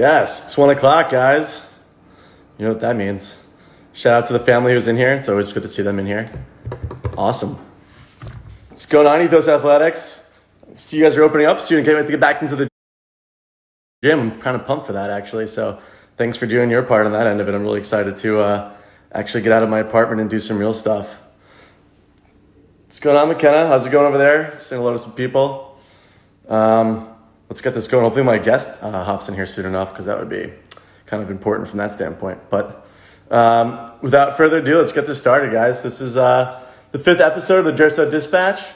Yes, it's 1 o'clock, guys. You know what that means. Shout out to the family who's in here. It's always good to see them in here. Awesome. What's going on, Ethos Athletics? So you guys are opening up soon. Can't wait to get back into the gym. I'm kind of pumped for that, actually. So thanks for doing your part on that end of it. I'm really excited to actually get out of my apartment and do some real stuff. What's going on, McKenna? How's it going over there? Saying hello to some people. Let's get this going. Hopefully my guest hops in here soon enough, because that would be kind of important from that standpoint. But without further ado, let's get this started, guys. This is the 5th episode of the Durso Dispatch,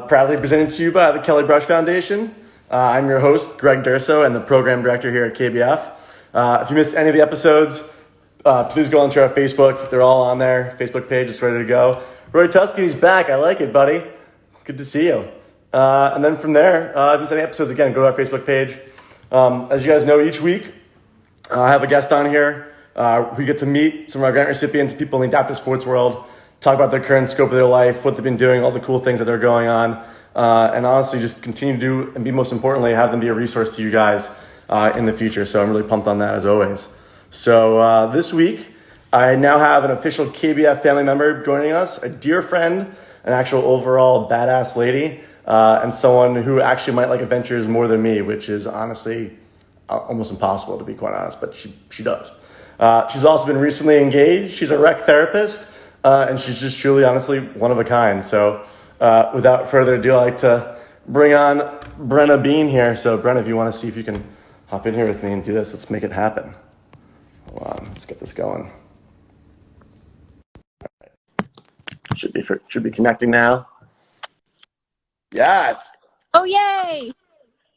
proudly presented to you by the Kelly Brush Foundation. I'm your host, Greg Durso, and the program director here at KBF. If you missed any of the episodes, please go onto our Facebook. They're all on there. Facebook page is ready to go. Roy Tuscany's back. I like it, buddy. Good to see you. And then from there, if you missed any episodes, again, go to our Facebook page. As you guys know, each week I have a guest on here. We get to meet some of our grant recipients, people in the adaptive sports world, talk about their current scope of their life, what they've been doing, all the cool things that they're going on, and honestly just continue to do, and be most importantly, have them be a resource to you guys in the future. So I'm really pumped on that as always. So this week, I now have an official KBF family member joining us, a dear friend, an actual overall badass lady, and someone who actually might like adventures more than me, which is honestly almost impossible, to be quite honest, but she does. She's also been recently engaged. She's a rec therapist, and she's just truly, honestly, one of a kind. So without further ado, I'd like to bring on Brenna Bean here. So Brenna, if you want to see if you can hop in here with me and do this, let's make it happen. Hold on, let's get this going. Should be connecting now. Yes. Oh, yay.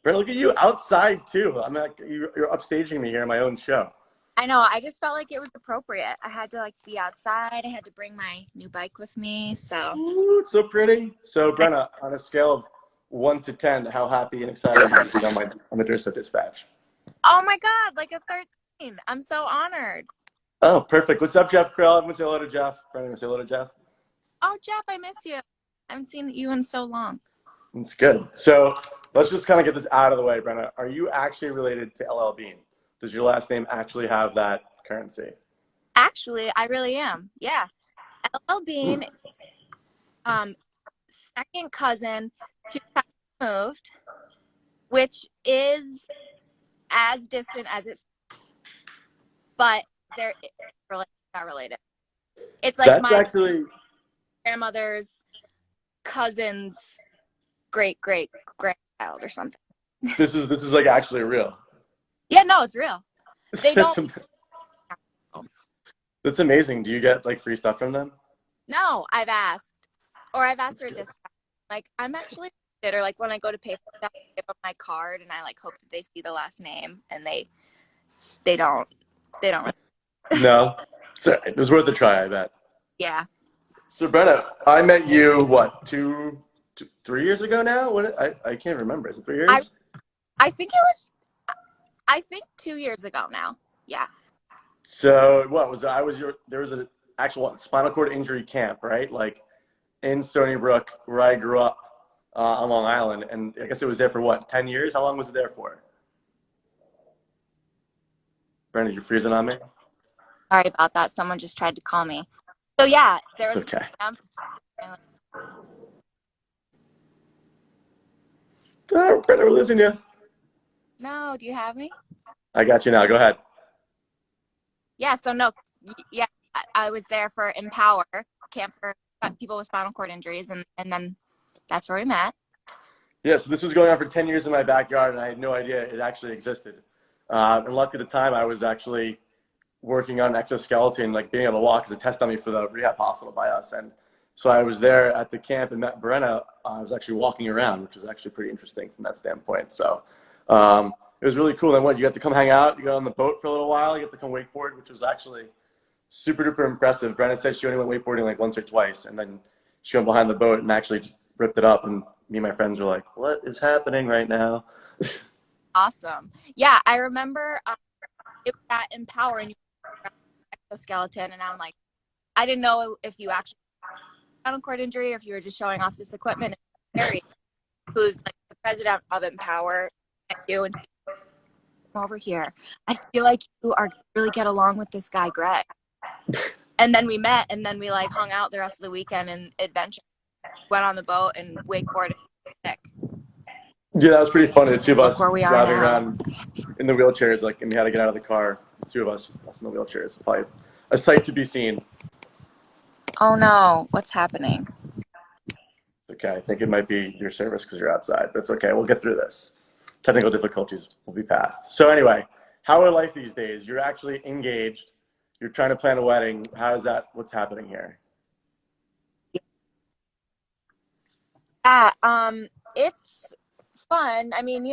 Brenna, look at you outside too. I'm like, you're upstaging me here in my own show. I know. I just felt like it was appropriate. I had to be outside. I had to bring my new bike with me. So. Ooh, it's so pretty. So Brenna, on a scale of 1 to 10, how happy and excited are you on the Durso Dispatch? Oh my God, like a 13. I'm so honored. Oh, perfect. What's up, Jeff Krill? Everyone say hello to Jeff. Brenna, say hello to Jeff. Oh, Jeff, I miss you. I haven't seen you in so long. It's good. So let's just kind of get this out of the way, Brenna. Are you actually related to LL Bean? Does your last name actually have that currency? Actually, I really am. Yeah. LL Bean, second cousin to moved, which is as distant as it's, but they're not related. It's like That's actually grandmother's cousin's great-great-grandchild or something. This is like actually real. Yeah, no, it's real. They don't. That's amazing. Do you get like free stuff from them? No, I've asked for a discount. Like, I'm actually, or like when I go to pay for stuff, I give them my card and I hope that they see the last name, and they don't. No, it was worth a try, I bet. Yeah. So Brenna, I met you what 3 years ago now? I can't remember. Is it 3 years? I think it was. I think 2 years ago now. Yeah. So what was there was an actual spinal cord injury camp, right? Like in Stony Brook, where I grew up on Long Island, and I guess it was there for what, 10 years? How long was it there for? Brenna, you freezing on me? Sorry about that. Someone just tried to call me. So yeah, there was. It's okay. Oh, Brenna, we're losing you. No, do you have me? I got you now. Go ahead. Yeah, so no, yeah, I was there for Empower, camp for people with spinal cord injuries, and then that's where we met. Yeah, so this was going on for 10 years in my backyard, and I had no idea it actually existed. And luckily at the time, I was actually working on an exoskeleton, like being able to walk as a test dummy for the rehab hospital by us. And so I was there at the camp and met Brenna. I was actually walking around, which was actually pretty interesting from that standpoint. So it was really cool. Then what, you got to come hang out, you got on the boat for a little while, you got to come wakeboard, which was actually super duper impressive. Brenna said she only went wakeboarding like once or twice, and then she went behind the boat and actually just ripped it up, and me and my friends were like, what is happening right now? Awesome. Yeah, I remember it was at Empower and you were exoskeleton, and I'm like, I didn't know if you actually had a spinal cord injury or if you were just showing off this equipment. And Harry, who's like the president of Empower, and come over here. I feel like you are really get along with this guy, Greg. And then we met, and then we like hung out the rest of the weekend and adventure. Went on the boat and wakeboarded. Yeah, that was pretty funny. The two of Look us where we are driving now. around in the wheelchairs, like, and we had to get out of the car. The two of us, just us in the wheelchairs. Probably a sight to be seen. Oh no, what's happening? Okay, I think it might be your service because you're outside, but it's okay. We'll get through this. Technical difficulties will be passed. So anyway, how are life these days? You're actually engaged. You're trying to plan a wedding. How is that? What's happening here? Yeah, it's fun. I mean,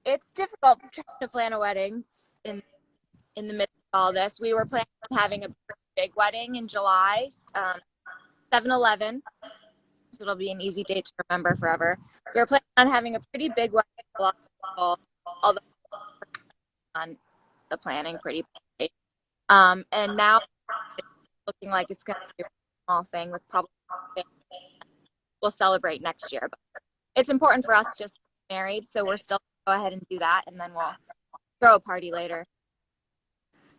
it's difficult to plan a wedding in the midst of all this. We were planning on having a big wedding in July, 7/11. So it'll be an easy date to remember forever. We were planning on having a pretty big wedding, a lot of people, although on the planning pretty big. And now it's looking like it's going to be a small thing with probably we'll celebrate next year. But it's important for us just to be married, so we're still going to go ahead and do that, and then we'll throw a party later.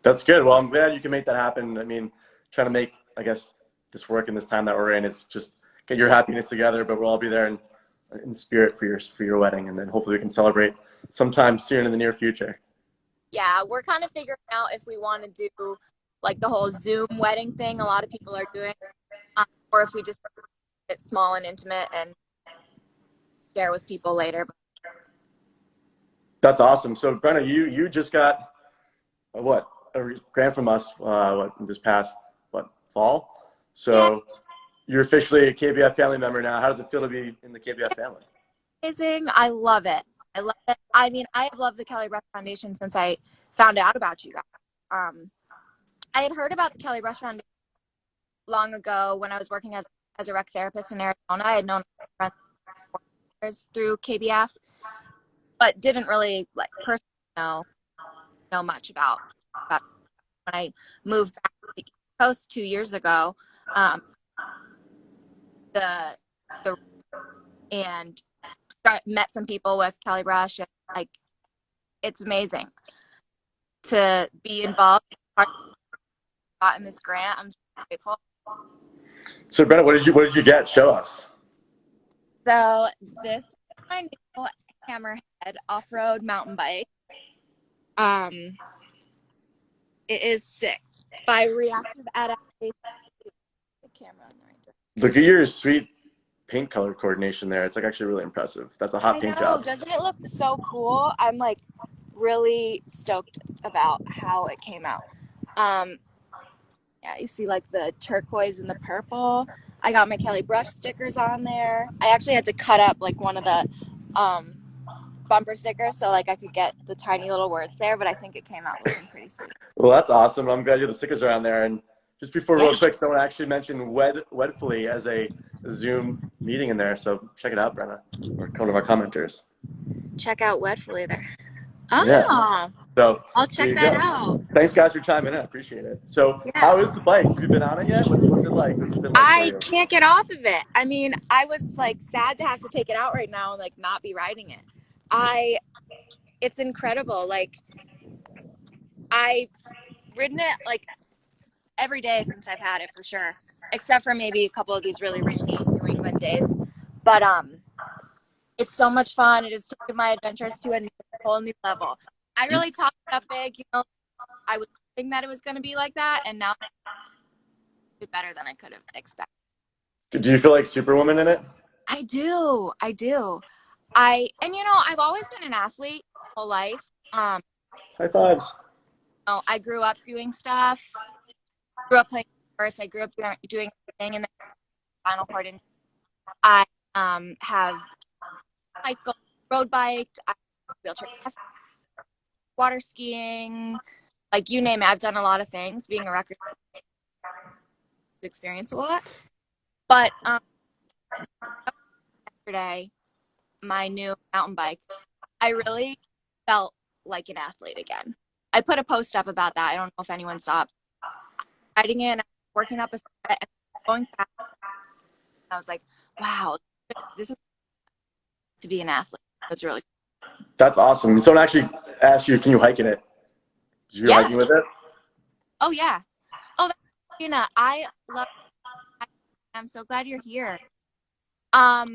That's good. Well, I'm glad you can make that happen. I mean, trying to make, I guess, this work in this time that we're in, it's just get your happiness together, but we'll all be there in spirit for your wedding, and then hopefully we can celebrate sometime soon in the near future. Yeah, we're kind of figuring out if we want to do like the whole Zoom wedding thing a lot of people are doing, or if we just get small and intimate and share with people later. That's awesome. So, Brenna, you just got a grant from us this past fall. So you're officially a KBF family member now. How does it feel to be in the KBF family? Amazing. I love it. I love it. I mean, I have loved the Kelly Brush Foundation since I found out about you guys. I had heard about the Kelly Brush Foundation long ago when I was working as a rec therapist in Arizona. I had known friends through KBF, but didn't really like personally know much about when I moved back to the East Coast 2 years ago. Met some people with Kelly Brush, and like it's amazing to be involved. Gotten this grant, I'm so grateful. So, Brenna, what did you get? Show us. So this is my new Hammerhead off-road mountain bike. It is sick by reactive adaptation. The camera on the right. Look at your sweet paint color coordination there. It's like actually really impressive. That's a hot paint job. Doesn't it look so cool? I'm like really stoked about how it came out. Yeah, you see like the turquoise and the purple. I got my Kelly Brush stickers on there. I actually had to cut up like one of the bumper stickers so like I could get the tiny little words there, but I think it came out looking pretty sweet. Well, that's awesome. I'm glad you have the stickers around there. And just before, real quick, someone actually mentioned Wedfully as a Zoom meeting in there. So check it out, Brenna, or one of our commenters. Check out Wedfully there. Oh, yeah. So I'll check that out. Thanks, guys, for chiming in. I appreciate it. So, how is the bike? Have you been on it yet? What's it like? What's it been like for you? I can't get off of it. I mean, I was like sad to have to take it out right now and like not be riding it. It's incredible. Like I've ridden it like every day since I've had it for sure, except for maybe a couple of these really rainy New England days. But it's so much fun. It has taken my adventures to a whole new level. I really talked it up big. I was hoping that it was going to be like that, and now it's better than I could have expected. Do you feel like Superwoman in it? I do. I've always been an athlete my whole life. High fives. I grew up doing stuff. Grew up playing sports. I grew up doing everything, and then spinal cord injury. I have cycled, road biked, wheelchair, water skiing, like you name it. I've done a lot of things. Being a record experience a lot, but yesterday, my new mountain bike, I really felt like an athlete again. I put a post up about that. I don't know if anyone saw it. Riding in, working up a set, and going fast. I was like, wow, this is to be an athlete. It's really cool. That's awesome. Someone actually asked you, can you hike in it? Did you go Yeah. hiking with it? Oh yeah. Oh, Gina, I love. I'm so glad you're here. Yeah.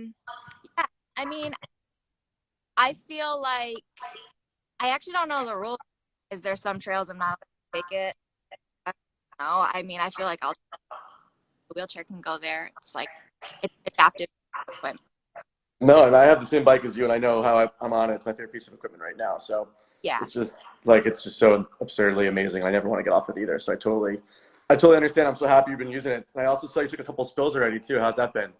I mean, I feel like I actually don't know the rules. Is there some trails I'm not allowed to take it? I don't know. I mean, I feel like the wheelchair can go there. It's like it's adaptive equipment. No, and I have the same bike as you, and I know how I'm on it. It's my favorite piece of equipment right now. So Yeah. it's just like it's just so absurdly amazing. I never want to get off it either. So I totally understand. I'm so happy you've been using it. And I also saw you took a couple spills already too. How's that been?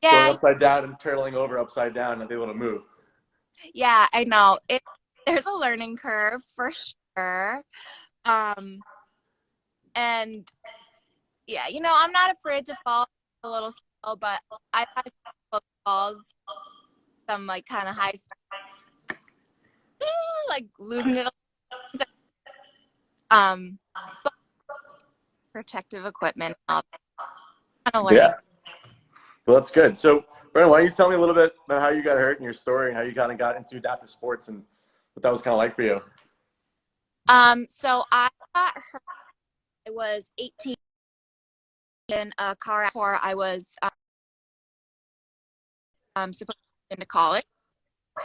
Going Yeah. upside down and turtling over upside down and be able to move. Yeah. I know. There's a learning curve for sure. Um, and yeah, I'm not afraid to fall a little slow, but I've had a couple of falls, some like kind of high, like losing it. But protective equipment, kind of learning. Yeah. Well, that's good. So, Brenna, why don't you tell me a little bit about how you got hurt and your story and how you kind of got into adaptive sports and what that was kind of like for you? So I got hurt. I was 18 in a car before I was supposed to go into college,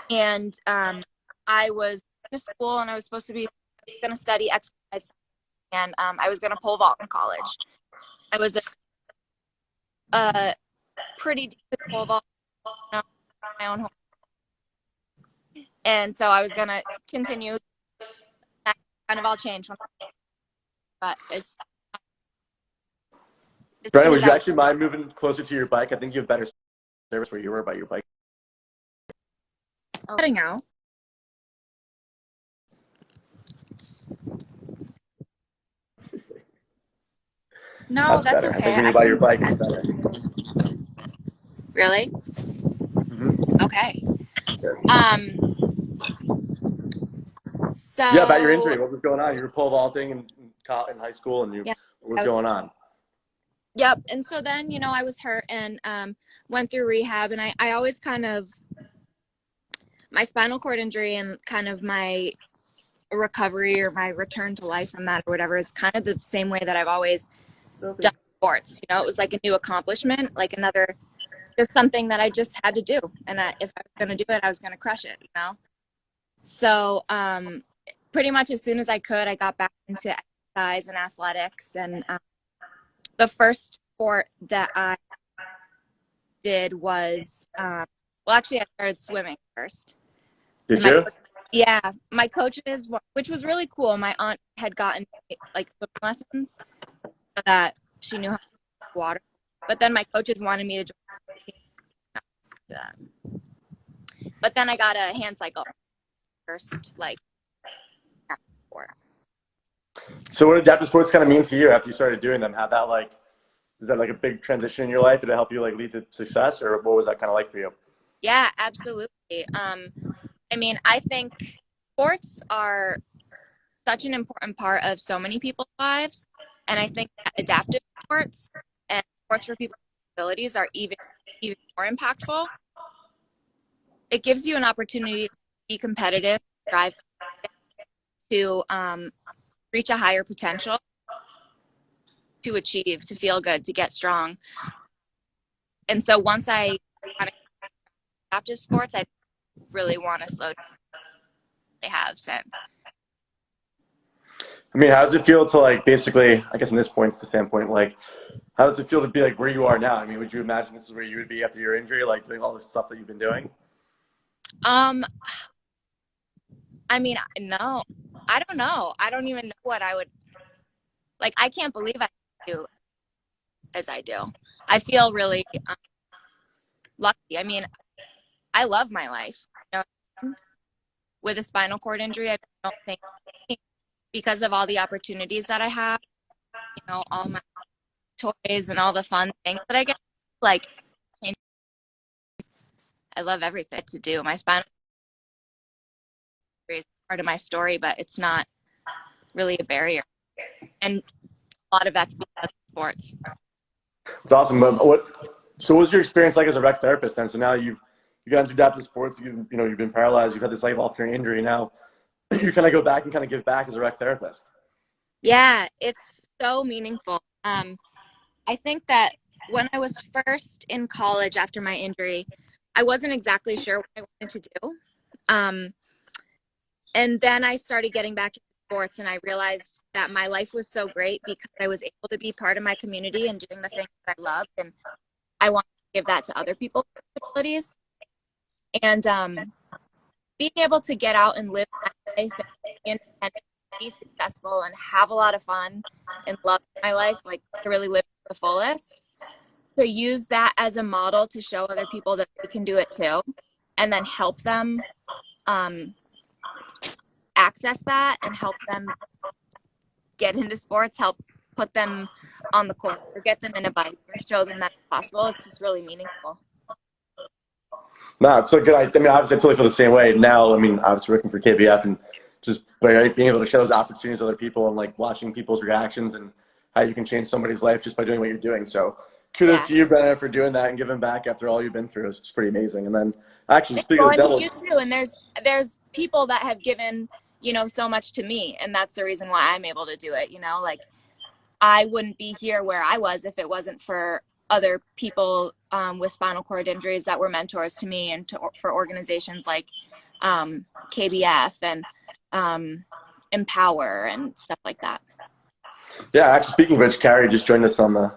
and I was in school and I was supposed to be going to study exercise, and I was going to pole vault in college. I was a pretty decent pole vault, my own home, and so I was going to continue. That kind of all changed, but as Brenna, soon would as you I was actually mind moving closer to your bike? I think you have better service where you were by your bike. cutting out. No, That's that's better. I think okay. when I you're by your can bike, it's better. really. Mm-hmm. Okay. Yeah. Um. Yeah, about your So injury. What was going on? You were pole vaulting in high school, and yeah. what was going on? Yep. And so then, I was hurt and went through rehab, and I always kind of my spinal cord injury and kind of my recovery or my return to life from that or whatever is kind of the same way that I've always Okay. done sports. It was like a new accomplishment, like another just something that I just had to do. And if I was going to do it, I was going to crush it. So pretty much as soon as I could, I got back into exercise and athletics. And the first sport that I did was, well, actually, I started swimming first. Did And you? yeah, my coaches, which was really cool. My aunt had gotten like swim lessons so that she knew how to swim in water. But then my coaches wanted me to join that. But then I got a hand cycle first, like before. So, what did adaptive sports kind of mean to you after you started doing them? How that is that like a big transition in your life? Did it help you like lead to success, or what was that kind of like for you? Yeah, absolutely. I mean, I think sports are such an important part of so many people's lives, and I think that adaptive sports and sports for people with disabilities are even more impactful. It gives you an opportunity to be competitive, strive to reach a higher potential, to achieve, to feel good, to get strong. And so once I got into adaptive sports, I really want to slow down. They have since. I mean, how does it feel to like basically? I guess in this point, it's the standpoint. Like, how does it feel to be like where you are now? I mean, would you imagine this is where you would be after your injury, like doing all the stuff that you've been doing? Um, I mean, no, I don't know. I don't even know what I would like. I can't believe I do as I do. I feel really lucky. I mean, I love my life. With a spinal cord injury, I don't think because of all the opportunities that I have, all my toys and all the fun things that I get, like, I love everything to do. My spinal cord is part of my story, but it's not really a barrier. And a lot of that's because of sports. It's awesome. But so what was your experience like as a rec therapist then? So now you've you got into adaptive sports. You've been paralyzed. You've had this life-altering injury. Now you kind of go back and kind of give back as a rec therapist. Yeah, it's so meaningful. I think that when I was first in college after my injury, I wasn't exactly sure what I wanted to do. Um, and then I started getting back into sports, and I realized that my life was so great because I was able to be part of my community and doing the things that I love. And I want to give that to other people with disabilities. And being able to get out and live my life and be independent, be successful, and have a lot of fun and love my life, like to really live to the fullest. To use that as a model to show other people that they can do it too, and then help them access that and help them get into sports, help put them on the court or get them in a bike or show them that it's possible. It's just really meaningful. No, it's so good. I mean, obviously, I totally feel the same way now. I mean, obviously working for KBF and just being able to show those opportunities to other people and like watching people's reactions and how you can change somebody's life just by doing what you're doing. So kudos to you, Brenna, for doing that and giving back after all you've been through. It's pretty amazing. And then actually, speaking of the devil, you too. And there's people that have given, so much to me, and that's the reason why I'm able to do it. Like I wouldn't be here where I was if it wasn't for other people with spinal cord injuries that were mentors to me and for organizations like KBF and Empower and stuff like that. Yeah, actually, speaking of which, Carrie just joined us in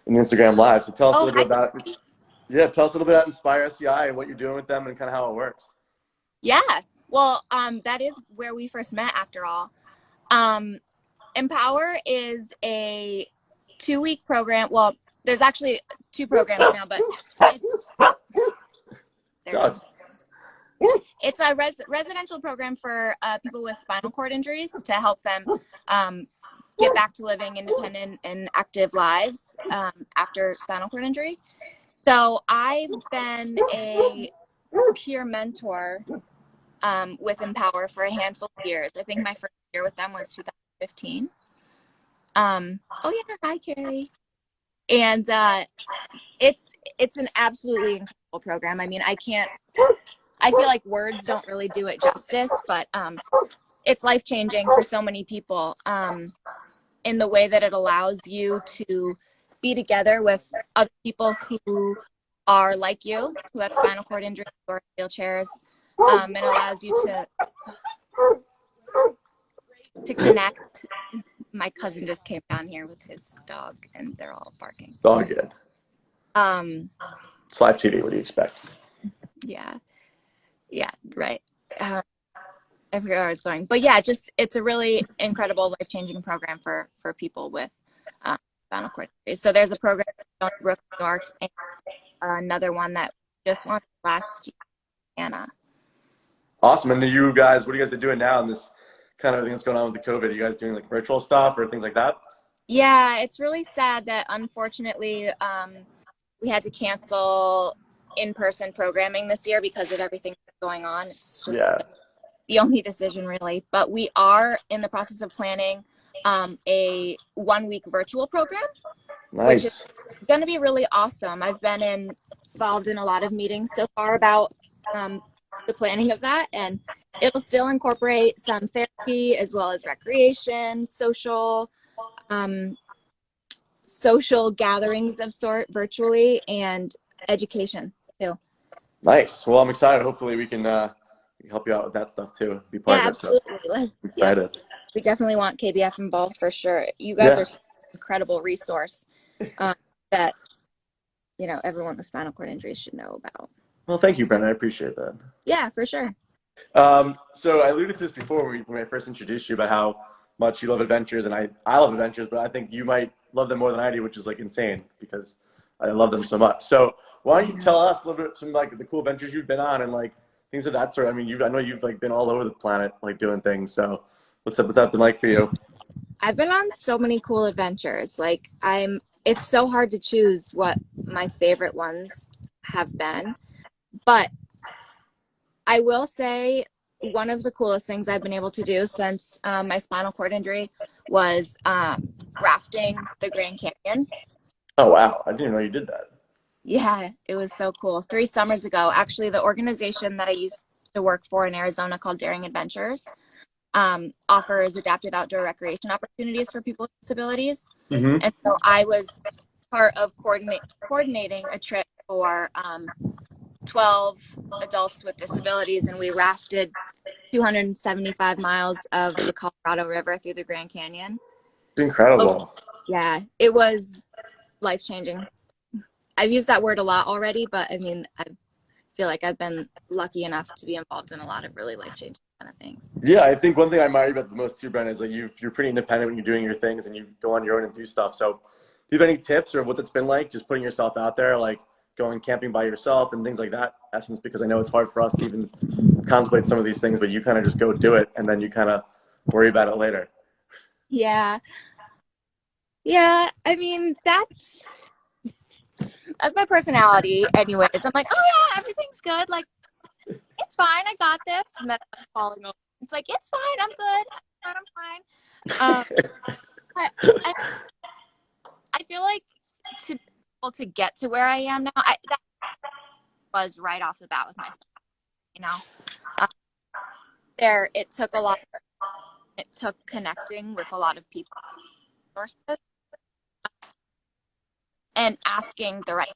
Instagram Live. So tell us a little bit about tell us a little bit about Inspire SCI and what you're doing with them and kind of how it works. Yeah, well, that is where we first met after all. Empower is a 2-week program. Well, there's actually 2 programs now, but it's a residential program for people with spinal cord injuries to help them get back to living independent and active lives after spinal cord injury. So I've been a peer mentor with Empower for a handful of years. I think my first year with them was 2015. Hi Carrie. And it's an absolutely incredible program. I mean, I feel like words don't really do it justice, but it's life-changing for so many people in the way that it allows you to be together with other people who are like you, who have spinal cord injuries or wheelchairs, and allows you to connect. My cousin just came down here with his dog, and they're all barking. Oh, good. It's live TV. What do you expect? Yeah, right. I forget where I was going, but yeah, it's a really incredible, life-changing program for people with spinal cord injuries. So there's a program in Brooklyn, New York, and another one that just launched last year, Anna. Awesome. And you guys, what are you guys doing now in this kind of everything that's going on with the COVID? Are you guys doing like virtual stuff or things like that? Yeah, it's really sad that unfortunately we had to cancel in-person programming this year because of everything that's going on. It's just the only decision really. But we are in the process of planning a 1-week virtual program. Nice. Which is going to be really awesome. I've been involved in a lot of meetings so far about the planning of that, and it'll still incorporate some therapy as well as recreation, social gatherings of sort virtually, and education too. Nice. Well, I'm excited. Hopefully we can help you out with that stuff too. Be part of it. Absolutely. So I'm excited. Yeah. We definitely want KBF involved for sure. You guys are such an incredible resource that everyone with spinal cord injuries should know about. Well, thank you, Brenna. I appreciate that. Yeah, for sure. So I alluded to this before when I first introduced you about how much you love adventures, and I love adventures, but I think you might love them more than I do, which is like insane because I love them so much. So why don't you tell us a little bit some like the cool adventures you've been on and like things of that sort? I mean, I know you've like been all over the planet like doing things. So what's that been like for you? I've been on so many cool adventures. Like it's so hard to choose what my favorite ones have been, but I will say one of the coolest things I've been able to do since my spinal cord injury was rafting the Grand Canyon. Oh, wow. I didn't know you did that. Yeah, it was so cool. 3 summers ago, actually, the organization that I used to work for in Arizona called Daring Adventures offers adaptive outdoor recreation opportunities for people with disabilities. Mm-hmm. And so I was part of coordinating a trip for 12 adults with disabilities, and we rafted 275 miles of the Colorado River through the Grand Canyon. It's Oh, incredible. yeah, it was life-changing. I've used that word a lot already, but I mean, I feel like I've been lucky enough to be involved in a lot of really life-changing kind of things. Yeah, I think one thing I admire about the most too, Brenna, is like you're pretty independent when you're doing your things and you go on your own and do stuff. So, do you have any tips or what that's been like, just putting yourself out there, like going camping by yourself and things like that? Essence, because I know it's hard for us to even contemplate some of these things, but you kind of just go do it and then you kind of worry about it later. Yeah. Yeah, I mean, that's my personality anyways. I'm like, oh yeah, everything's good. Like, it's fine. I got this. And then I'm falling over. It's like, it's fine. I'm good. I'm fine. Um, but I feel like to be able to get to where I am now, that was right off the bat with my, you know, um, it took a lot. It took connecting with a lot of people, sources, and asking the right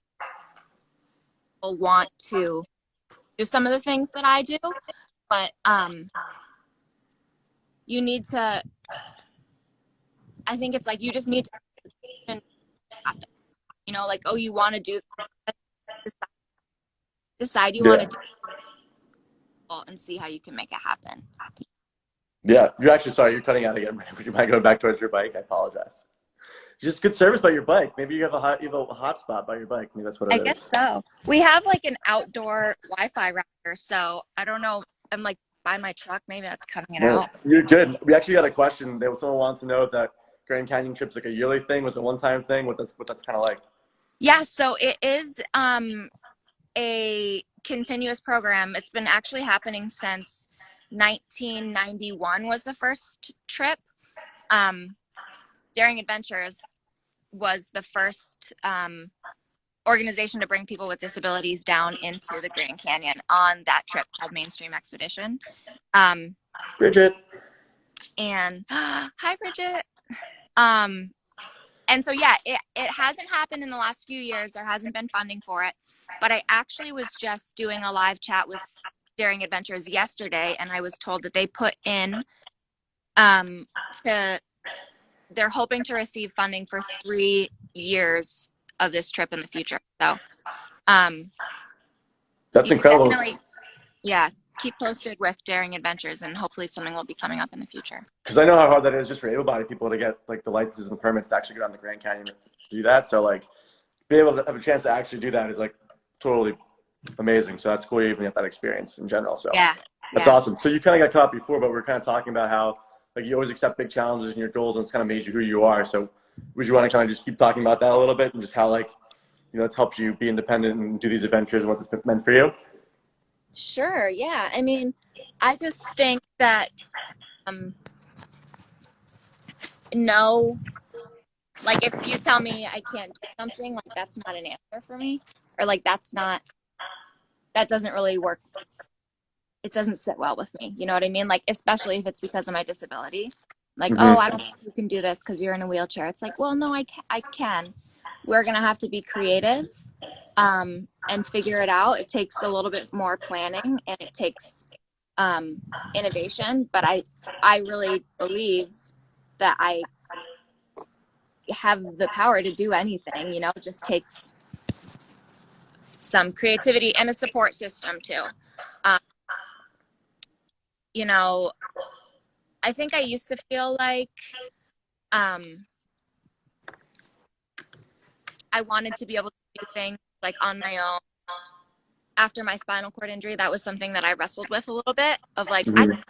people want to do some of the things that I do, but you need to. I think it's like you just need to, you know, like, oh, you want to do this, decide you want Yeah. to do it and see how you can make it happen. Yeah. You're actually sorry, you're cutting out again. Would you mind going back towards your bike? I apologize. Just good service by your bike. Maybe you have a hot spot by your bike. Maybe that's what I it guess is. so. We have like an outdoor Wi-Fi router, so I don't know. I'm like by my truck. Maybe that's cutting it No, out. you're good. We actually got a question. There was someone wants to know if that Grand Canyon trip's like a yearly thing, was it a one-time thing? What that's kind of like. Yeah, so it is a continuous program. It's been actually happening since 1991 was the first trip. Um, Daring Adventures was the first organization to bring people with disabilities down into the Grand Canyon on that trip called Mainstream Expedition. Um, Bridget. and hi, Bridget. Um, and so yeah, it hasn't happened in the last few years. There hasn't been funding for it, but I actually was just doing a live chat with Daring Adventures yesterday, and I was told that they put in um, to they're hoping to receive funding for 3 years of this trip in the future. So um, That's you can incredible. definitely, yeah, keep posted with Daring Adventures, and hopefully something will be coming up in the future. Because I know how hard that is just for able-bodied people to get like the licenses and the permits to actually go down the Grand Canyon to do that. So like being able to have a chance to actually do that is like totally amazing. So that's cool you even get that experience in general. So Yeah, that's yeah. awesome. So you kind of got caught before, but we are kind of talking about how like you always accept big challenges in your goals and it's kind of made you who you are. So would you want to kind of just keep talking about that a little bit and just how like, you know, it's helped you be independent and do these adventures and what this meant for you? Sure, yeah. I mean, I just think that um, no, like if you tell me I can't do something, like that's not an answer for me, or like that doesn't really work. It doesn't sit well with me. You know what I mean? Like especially if it's because of my disability. Like, oh, I Mm-hmm. don't think you can do this because you're in a wheelchair. It's like, well, no, I can. We're gonna have to be creative and figure it out. It takes a little bit more planning and it takes um, innovation, but I really believe that I have the power to do anything. You know, it just takes some creativity and a support system too. Um, you know, I think I used to feel like um, I wanted to be able to do things like on my own. After my spinal cord injury, that was something that I wrestled with a little bit of like, I'm Mm-hmm.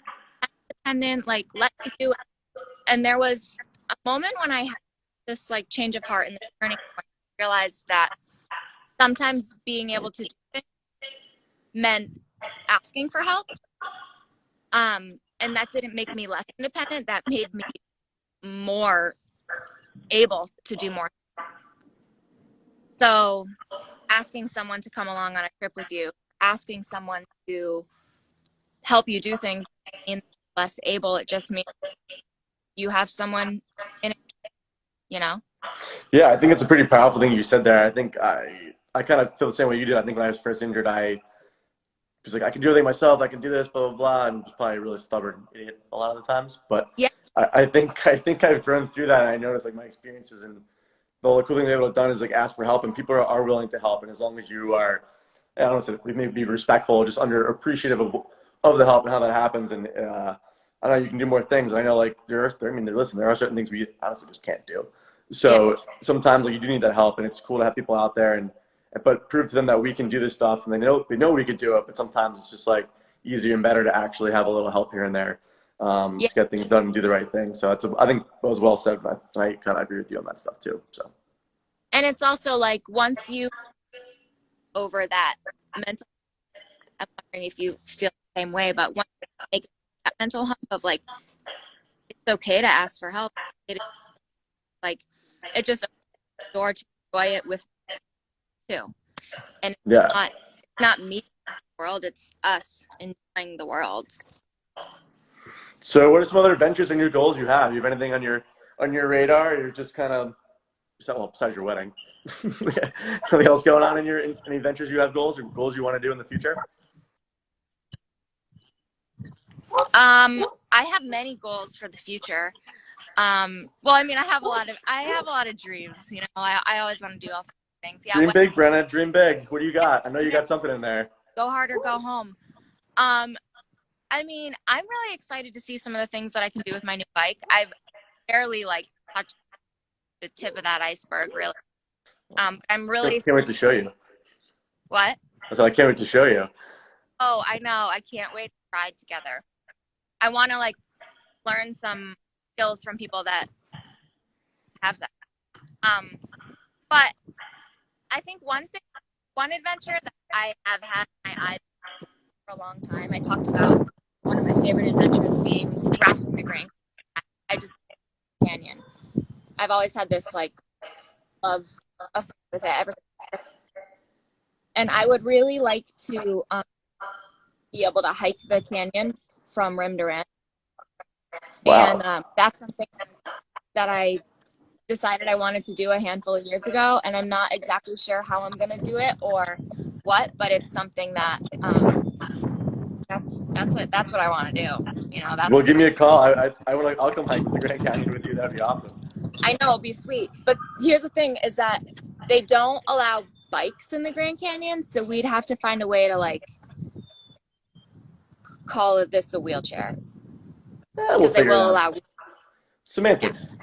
independent, like, let me do it. And there was a moment when I had this like change of heart and the turning point, I realized that sometimes being able to do it meant asking for help. And that didn't make me less independent. That made me more able to do more. So asking someone to come along on a trip with you, asking someone to help you do things means less able. It just means you have someone in it, you know? Yeah, I think it's a pretty powerful thing you said there. I think I kind of feel the same way you did. I think when I was first injured, I was like, I can do everything myself. I can do this, blah blah blah, and was probably a really stubborn idiot a lot of the times. But Yeah. I think I've grown through that, and I noticed like my experiences, and the only cool thing they've able to done is like ask for help, and people are willing to help. And as long as you are, I don't know, we may be respectful, just under appreciative of the help and how that happens. And I know you can do more things. I know like there are certain things we honestly just can't do. Yeah. So sometimes like you do need that help, and it's cool to have people out there and but prove to them that we can do this stuff, and they know we can do it. But sometimes it's just like easier and better to actually have a little help here and there Yeah. to get things done and do the right thing. So I think that was well said. I kind of agree with you on that stuff too. So And it's also like once you over that mental, I'm wondering if you feel the same way, but once you make that mental hump of like, it's okay to ask for help. It is like, it just opens the door to enjoy it with you too. And yeah. it's not me in the world, it's us enjoying the world. So what are some other adventures and new goals you have? You have anything on your radar? Or you're just kind of besides your wedding. Anything else going on in any ventures you have goals or goals you want to do in the future? I have many goals for the future. Well, I mean, I have a lot of dreams. You know, I always want to do all sorts of things. Yeah. Dream big, Brenna. Dream big. What do you got? I know you got something in there. Go hard or go home. I mean, I'm really excited to see some of the things that I can do with my new bike. I've barely like touched the tip of that iceberg, really. I'm really. Can't wait to show you. What? I said I can't wait to show you. Oh, I know. I can't wait to ride together. I want to like learn some skills from people that have that. But I think one adventure that I have had my eyes for a long time. I talked about one of my favorite adventures being rafting the Grand Canyon. I've always had this like love with it ever since. And I would really like to be able to hike the canyon from rim to rim. Wow. And that's something that I decided I wanted to do a handful of years ago, and I'm not exactly sure how I'm going to do it or what, but it's something that that's what I want to do. You know, Well, give me a call. I'll come hike the Grand Canyon with you. That'd be awesome. I know, it'll be sweet. But here's the thing: is that they don't allow bikes in the Grand Canyon, so we'd have to find a way to like call this a wheelchair Because they will allow semantics.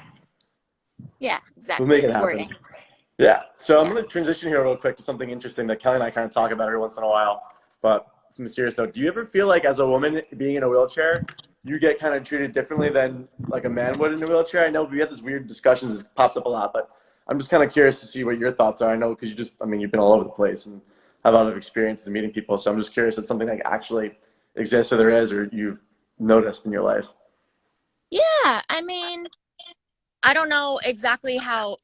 Yeah, exactly. We'll make it happen. Wording. Yeah. So I'm going to transition here real quick to something interesting that Kelly and I kind of talk about every once in a while. But some serious note. Do you ever feel like as a woman being in a wheelchair, you get kind of treated differently than like a man would in a wheelchair? I know we have this weird discussion that pops up a lot, but I'm just kind of curious to see what your thoughts are. I know because you've been all over the place and have a lot of experiences in meeting people. So I'm just curious if it's something that actually exists or there is or you've noticed in your life. Yeah, I mean, I don't know exactly how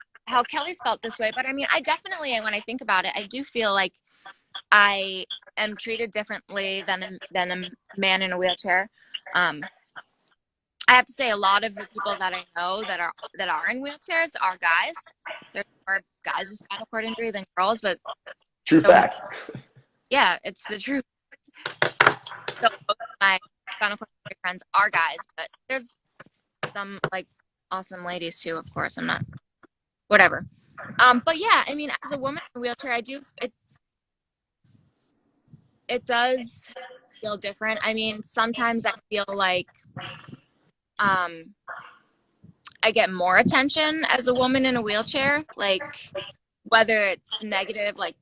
Kelly's felt this way, but I mean, I definitely, when I think about it, I do feel like I am treated differently than a man in a wheelchair. I have to say, a lot of the people that I know that are in wheelchairs are guys. There's more guys with spinal cord injury than girls, but True fact. Yeah, it's the truth. So most of my spinal cord injury friends are guys, but there's some like awesome ladies too. Of course, I'm not. Whatever. But yeah, I mean, as a woman in a wheelchair, it does feel different. I mean, sometimes I feel like I get more attention as a woman in a wheelchair, like whether it's negative, like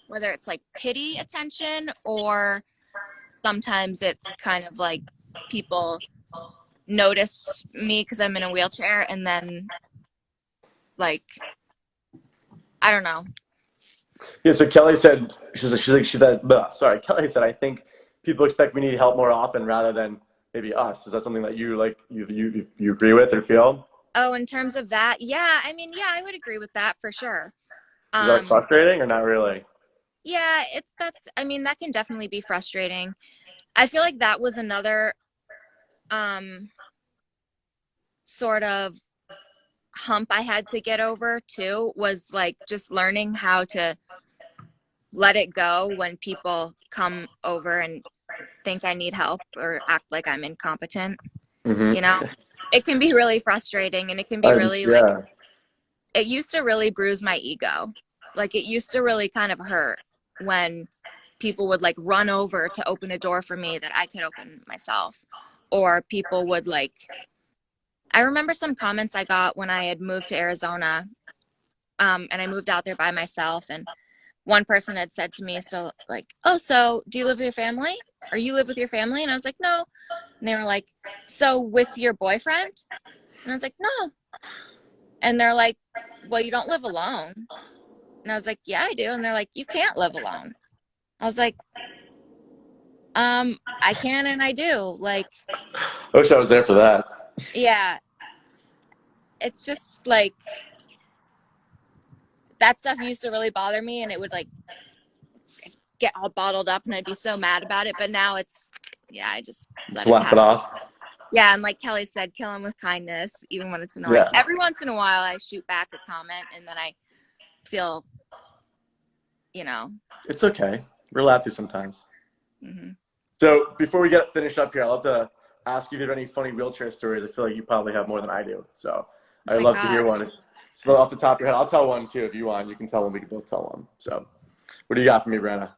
whether it's like pity attention, or sometimes it's kind of like people notice me because I'm in a wheelchair, and then like I don't know. Yeah, so Kelly said Kelly said I think people expect me to need help more often rather than maybe us. Is that something that you agree with or feel? Oh, in terms of that, yeah, I mean, yeah, I would agree with that for sure. Is that frustrating or not really? Yeah, I mean, that can definitely be frustrating. I feel like that was another um sort of hump I had to get over too, was like just learning how to let it go when people come over and think I need help or act like I'm incompetent, you Mm-hmm. know? It can be really frustrating, and it can be I'm really like, yeah. it used to really bruise my ego. Like, it used to really kind of hurt when people would like run over to open a door for me that I could open myself. Or people would like, I remember some comments I got when I had moved to Arizona, and I moved out there by myself. And one person had said to me, so like, oh, so do you live with your family? Or you live with your family? And I was like, no. And they were like, so with your boyfriend? And I was like, no. And they're like, well, you don't live alone. And I was like, yeah, I do. And they're like, you can't live alone. I was like, I can and I do. Like, I wish I was there for that. yeah, it's just like that stuff used to really bother me, and it would like get all bottled up and I'd be so mad about it. But now it's, yeah, I just Just let it laugh it pass. off. Yeah, and like Kelly said, kill him with kindness, even when it's annoying. Yeah, Every once in a while, I shoot back a comment, and then I feel, you know. it's okay. We're allowed to sometimes. Hmm. So before we get finished up here, I'd love to ask you if you have any funny wheelchair stories. I feel like you probably have more than I do. So Oh I'd my love to hear gosh. one. So off the top of your head, I'll tell one too if you want. You can tell one. We can both tell one. So what do you got for me, Brenna?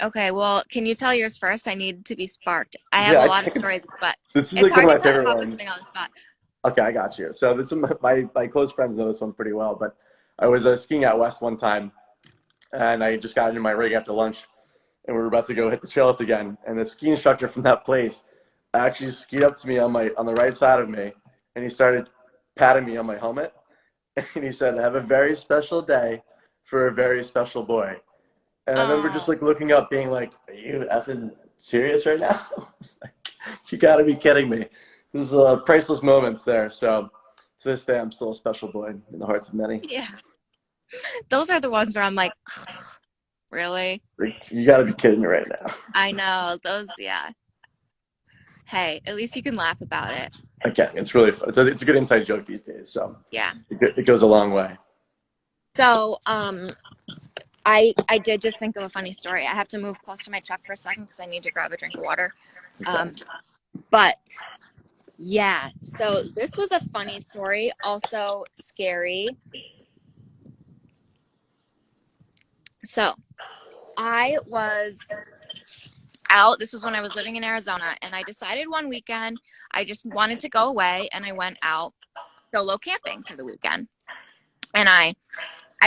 Okay, well, can you tell yours first? I need to be sparked. I have Yeah, a I lot of can. stories, but This is it's like one hard of to my tell favorite if I was ones. putting on the spot. Okay, I got you. So this one, my close friends know this one pretty well. But I was skiing out west one time, and I just got into my rig after lunch, and we were about to go hit the chairlift again. And the ski instructor from that place actually skied up to me on the right side of me, and he started patting me on my helmet, and he said, "Have a very special day for a very special boy." And I remember just Oh, like looking up, being like, "Are you effing serious right now? Like, you got to be kidding me!" This is priceless moments there. So to this day, I'm still a special boy in the hearts of many. yeah. Those are the ones where I'm like, really? Like, you got to be kidding me right now. I know. Those, yeah. Hey, at least you can laugh about it. Again, it's really fun. It's a good inside joke these days. So Yeah. it goes a long way. So, I did just think of a funny story. I have to move close to my truck for a second because I need to grab a drink of water. Okay. Um, but yeah, so this was a funny story, also scary. So I was out. This was when I was living in Arizona, and I decided one weekend I just wanted to go away, and I went out solo camping for the weekend. And I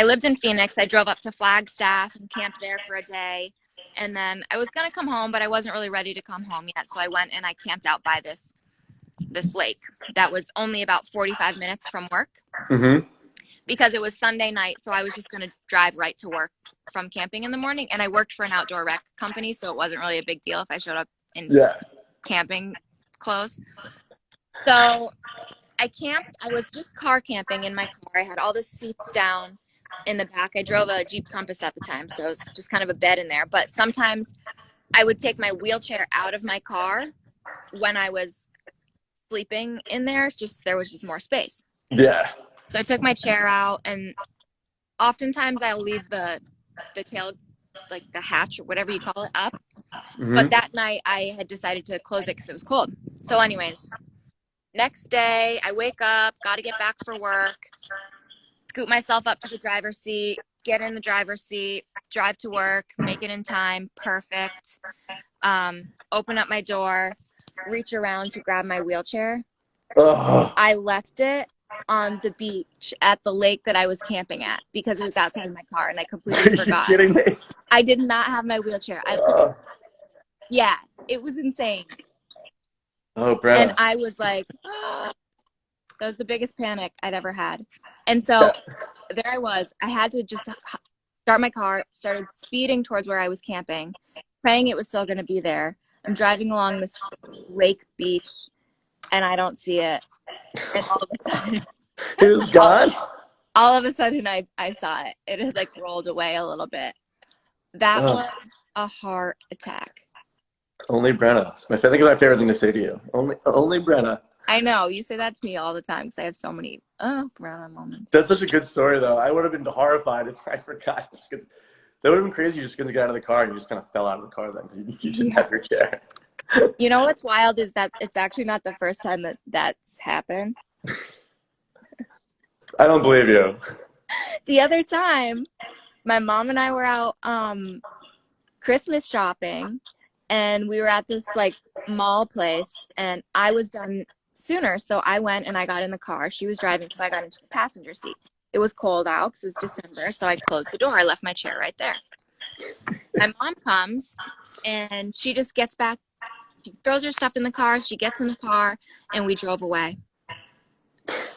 lived in Phoenix. I drove up to Flagstaff and camped there for a day. And then I was gonna come home, but I wasn't really ready to come home yet. So I went and I camped out by this lake that was only about 45 minutes from work, Mm-hmm. because it was Sunday night. So I was just gonna drive right to work from camping in the morning. And I worked for an outdoor rec company, so it wasn't really a big deal if I showed up in Yeah. camping clothes. So I camped. I was just car camping in my car. I had all the seats down in the back. I drove a Jeep Compass at the time, so it was just kind of a bed in there. But sometimes I would take my wheelchair out of my car when I was sleeping in there. It's just there was just more space. Yeah. So I took my chair out, and oftentimes I'll leave the tail, like the hatch or whatever you call it, up. But Mm-hmm. that night I had decided to close it because it was cold. So, anyways, next day I wake up, got to get back for work, scoot myself up to the driver's seat, get in the driver's seat, drive to work, make it in time, perfect. Open up my door, reach around to grab my wheelchair. Oh, I left it on the beach at the lake that I was camping at because it was outside of my car, and I completely are you forgot. kidding me? I did not have my wheelchair. Oh, Yeah, it was insane. oh And Brenna. I was like, oh, that was the biggest panic I'd ever had. And Yeah. so there I was. I had to just start my car, started speeding towards where I was camping, praying it was still going to be there. I'm driving along this lake beach, and I don't see it. And all of a sudden, He was all, gone? all of a sudden, I saw it. It had like rolled away a little bit. That Oh, was a heart attack. only Brenna. I think my favorite thing to say to you. Only Brenna. I know you say that to me all the time because I have so many Brenna moments. That's such a good story, though. I would have been horrified if I forgot. That would have been crazy. You're just going to get out of the car and you just kind of fell out of the car then. You didn't have your chair. You know what's wild is that it's actually not the first time that that's happened. I don't believe you. The other time, my mom and I were out Christmas shopping, and we were at this like mall place, and I was done sooner, so I went and I got in the car. She was driving, so I got into the passenger seat. It was cold out because it was December, so I closed the door. I left my chair right there. My mom comes, and she just gets back. She throws her stuff in the car. She gets in the car, and we drove away.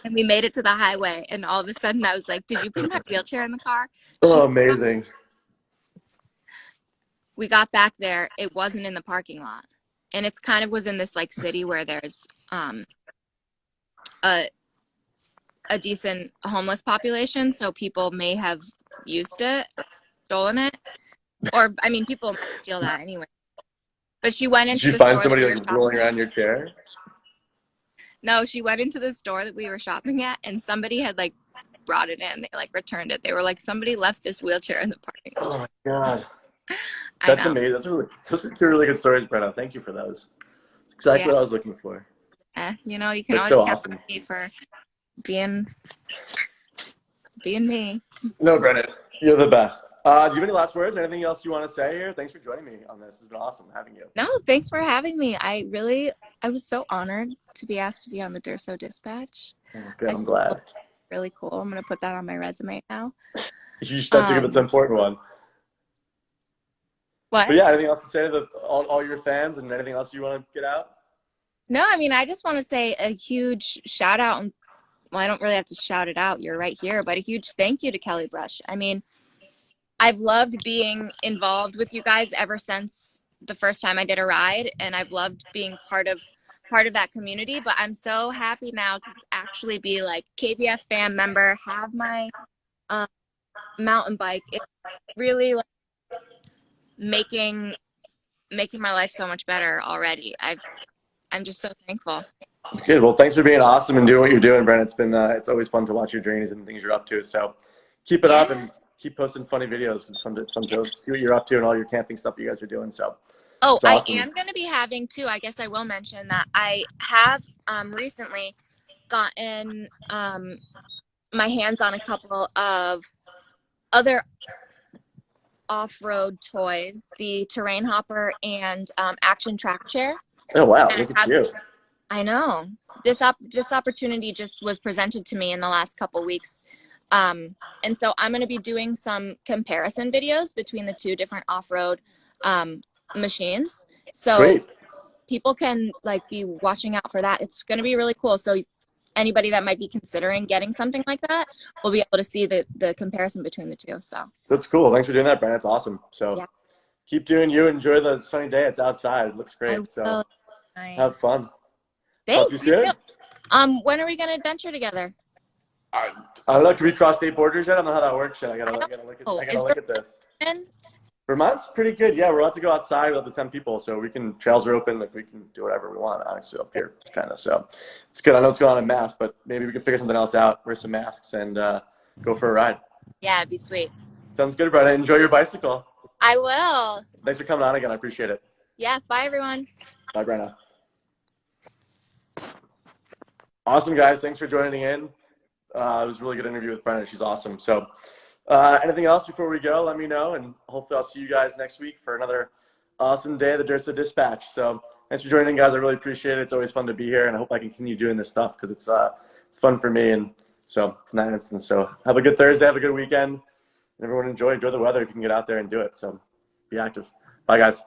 And we made it to the highway, and all of a sudden I was like, "Did you put my wheelchair in the car?" Oh, amazing. We got back there, it wasn't in the parking lot. And it's kind of was in this like city where there's a decent homeless population, so people may have used it, stolen it. Or I mean people might steal that anyway. But she went Did into you the find store that somebody we were like rolling shopping around at. your chair? No, she went into the store that we were shopping at, and somebody had like brought it in. They like returned it. They were like, somebody left this wheelchair in the parking lot. Oh my God. I That's know. amazing. Those are two really good stories, Brenna. Thank you for those. That's exactly Yeah. what I was looking for. You know, you can That's always so count awesome. on me for being me. No, Brennan, you're the best. Do you have any last words? Anything else you want to say here? Thanks for joining me on this. It's been awesome having you. No, thanks for having me. I was so honored to be asked to be on the Durso Dispatch. Oh, good. I I'm think glad. it's really cool. I'm gonna put that on my resume now. That's an important one. But What? yeah, anything else to say to all your fans and anything else you want to get out? No, I mean, I just want to say a huge shout out. And well, I don't really have to shout it out. You're right here, but a huge thank you to Kelly Brush. I mean, I've loved being involved with you guys ever since the first time I did a ride, and I've loved being part of that community. But I'm so happy now to actually be like KBF fan member, have my um, mountain bike. It's really like making my life so much better already. I'm just so thankful. Good. Well, thanks for being awesome and doing what you're doing, Brennan. It's always fun to watch your journeys and things you're up to. So keep it up Yeah. and keep posting funny videos. It's fun to see what you're up to and all your camping stuff you guys are doing. So Oh, it's I awesome. am going to be having too. I guess I will mention that I have recently gotten my hands on a couple of other off-road toys, the terrain hopper and action track chair. Oh wow, And look at you. I know this opportunity just was presented to me in the last couple weeks. And so I'm going to be doing some comparison videos between the two different off-road machines. So Sweet. people can like be watching out for that. It's going to be really cool. So anybody that might be considering getting something like that will be able to see the comparison between the two. So That's cool. Thanks for doing that, Brennan. It's awesome. So yeah, keep doing you. Enjoy the sunny day. It's outside. It looks I great. So will. have Nice. fun. Talk to you Thanks. You too. soon. When are we going to adventure together? I don't know. Can we cross state borders yet? I don't know how that works yet. I gotta look at. I gotta Is look at this. Berlin? Vermont's pretty good. Yeah, we're allowed to go outside with up to 10 people, so we can trails are open. Like we can do whatever we want actually up here, kind of. So it's good. I know it's going on in masks, but maybe we can figure something else out. Wear some masks and go for a ride. Yeah, it'd be sweet. Sounds good, Brenda. Enjoy your bicycle. I will. Thanks for coming on again. I appreciate it. Yeah. Bye, everyone. Bye, Brenna. Awesome, guys. Thanks for joining in. It was a really good interview with Brenna. She's awesome. So anything else before we go, let me know, and hopefully I'll see you guys next week for another awesome day of the Durso Dispatch. So thanks for joining in, guys. I really appreciate it. It's always fun to be here, and I hope I can continue doing this stuff because it's fun for me, and so it's not instant. So have a good Thursday. Have a good weekend. And everyone enjoy the weather if you can get out there and do it. So be active. Bye, guys.